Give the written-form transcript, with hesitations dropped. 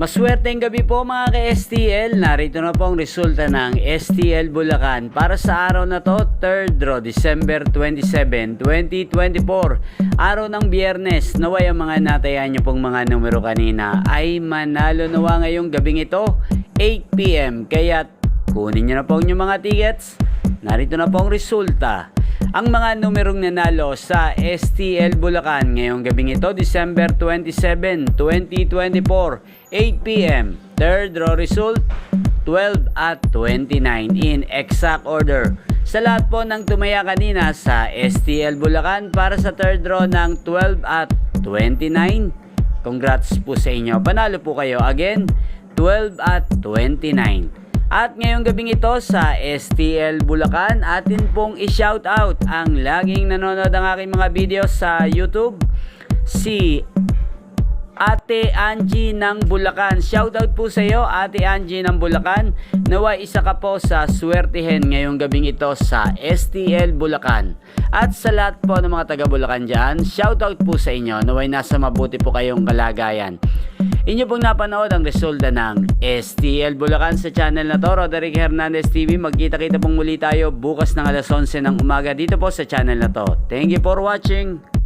Maswerteng gabi po mga ka-STL. Narito na po ang resulta ng STL Bulacan para sa araw na to, 3rd draw, December 27, 2024. Araw ng Biyernes. Naway ang mga natayan nyo pong mga numero kanina ay manalo nawa ngayong gabing ito, 8 PM. Kaya kunin nyo na po ang inyong mga tickets. Narito na po ang resulta. Ang mga numerong nanalo sa STL Bulacan ngayong gabing ito, December 27, 2024, 8 PM. Third draw result, 12 at 29 in exact order. Sa lahat po ng tumaya kanina sa STL Bulacan para sa third draw ng 12 at 29, congrats po sa inyo. Panalo po kayo again, 12 at 29. At ngayong gabing ito sa STL Bulacan, atin pong i-shoutout ang laging nanonood ng aking mga video sa YouTube, si Ate Angie ng Bulacan. Shoutout po sa iyo, Ate Angie ng Bulacan. Naway isa ka po sa swertihen ngayong gabing ito sa STL Bulacan. At sa lahat po ng mga taga Bulacan dyan, shoutout po sa inyo. Naway nasa mabuti po kayong kalagayan. Inyo pong napanood ang resulta ng STL Bulacan sa channel na to, Roderick Hernandez TV. Magkita-kita pong muli tayo bukas ng alas 11 ng umaga dito po sa channel na to. Thank you for watching.